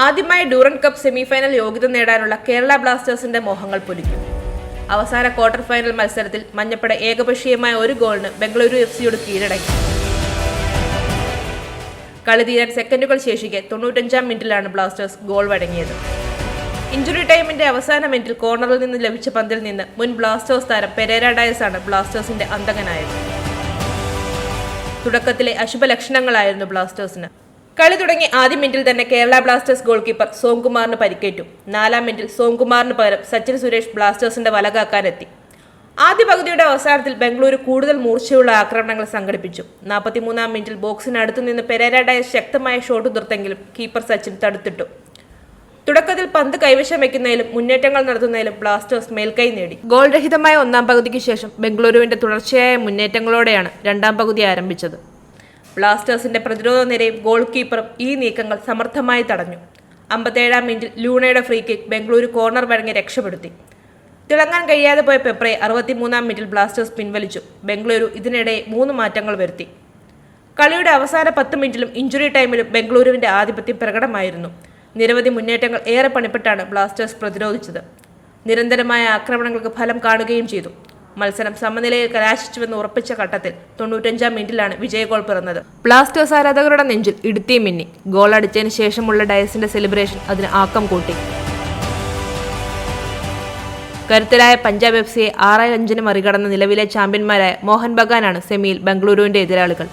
ആദ്യമായി Durand cup semifinal യോഗ്യത നേടാനുള്ള കേരള ബ്ലാസ്റ്റേഴ്സിന്റെ മോഹങ്ങൾ പൊലിക്കും. അവസാന ക്വാർട്ടർ ഫൈനൽ മത്സരത്തിൽ മഞ്ഞപ്പട ഏകപക്ഷീയമായ ഒരു ഗോളിന് ബംഗളൂരു എഫ്സിയോട് കീഴടങ്ങി. കളി തീരാൻ സെക്കൻഡുകൾ ശേഷിക്കെ 95-ാം മിനിറ്റിലാണ് ബ്ലാസ്റ്റേഴ്സ് ഗോൾ വഴങ്ങിയത്. ഇഞ്ചുറി ടൈമിന്റെ അവസാന മിനിറ്റിൽ കോർണറിൽ നിന്ന് ലഭിച്ച പന്തിൽ നിന്ന് മുൻ ബ്ലാസ്റ്റേഴ്സ് താരം പെരേര ഡയസ് ആണ് ബ്ലാസ്റ്റേഴ്സിന്റെ അന്തകനായത്. തുടക്കത്തിലെ അശുഭലക്ഷണങ്ങളായിരുന്നു ബ്ലാസ്റ്റേഴ്സിന്. കളി തുടങ്ങി ആദ്യ മിനിറ്റിൽ തന്നെ കേരള ബ്ലാസ്റ്റേഴ്സ് ഗോൾ കീപ്പർ സോംകുമാറിന് പരിക്കേറ്റു. 4-ാം മിനിറ്റിൽ സോംകുമാറിന് പകരം സച്ചിൻ സുരേഷ് ബ്ലാസ്റ്റേഴ്സിന്റെ വല കാക്കാനെത്തി. ആദ്യ പകുതിയുടെ അവസാനത്തിൽ ബംഗളൂരു കൂടുതൽ മൂർച്ചയുള്ള ആക്രമണങ്ങൾ സംഘടിപ്പിച്ചു. 43-ാം മിനിറ്റിൽ ബോക്സിനടുത്തു നിന്ന് പെരേര ഡയസ് ശക്തമായ ഷോട്ട് ഉതിർത്തെങ്കിലും കീപ്പർ സച്ചിൻ തടുത്തിട്ടു. തുടക്കത്തിൽ പന്ത് കൈവശം വയ്ക്കുന്നതിലും മുന്നേറ്റങ്ങൾ നടത്തുന്നതിലും ബ്ലാസ്റ്റേഴ്സ് മേൽക്കൈ നേടി. ഗോൾ രഹിതമായ ഒന്നാം പകുതിക്ക് ശേഷം ബംഗളൂരുവിന്റെ തുടർച്ചയായ മുന്നേറ്റങ്ങളോടെയാണ് രണ്ടാം പകുതി ആരംഭിച്ചത്. ബ്ലാസ്റ്റേഴ്സിന്റെ പ്രതിരോധ നിരയും ഗോൾ കീപ്പറും ഈ നീക്കങ്ങൾ സമർത്ഥമായി തടഞ്ഞു. 57-ാം മിനിറ്റിൽ ലൂണയുടെ ഫ്രീ കിക്ക് ബംഗളൂരു കോർണർ വഴങ്ങി രക്ഷപ്പെടുത്തി. തിളങ്ങാൻ കഴിയാതെ പോയ പെപ്രയെ 63-ാം മിനിറ്റിൽ ബ്ലാസ്റ്റേഴ്സ് പിൻവലിച്ചു. ബംഗളൂരു ഇതിനിടെ 3 മാറ്റങ്ങൾ വരുത്തി. കളിയുടെ അവസാന 10 മിനിറ്റിലും ഇഞ്ചുറി ടൈമിലും ബംഗളൂരുവിന്റെ ആധിപത്യം പ്രകടമായിരുന്നു. നിരവധി മുന്നേറ്റങ്ങൾ ഏറെ പണിപ്പെട്ടാണ് ബ്ലാസ്റ്റേഴ്സ് പ്രതിരോധിച്ചത്. നിരന്തരമായ ആക്രമണങ്ങൾക്ക് ഫലം കാണുകയും ചെയ്തു. മത്സരം സമനിലയിൽ കലാശിച്ചുവെന്ന് ഉറപ്പിച്ച ഘട്ടത്തിൽ 95-ാം മിനിറ്റിലാണ് വിജയഗോൾ പിറന്നത്. ബ്ലാസ്റ്റേഴ്സ് ആരാധകരുടെ നെഞ്ചിൽ ഇടുത്തി മിന്നി. ഗോൾ അടിച്ചതിന് ശേഷമുള്ള ഡയസിന്റെ സെലിബ്രേഷൻ അതിന് ആക്കം കൂട്ടി. കരുത്തരായ പഞ്ചാബ് എഫ് സിയെ 6-5 മറികടന്ന് നിലവിലെ ചാമ്പ്യന്മാരായ മോഹൻ ബഗാനാണ് സെമിയിൽ ബംഗളൂരുവിന്റെ എതിരാളികൾ.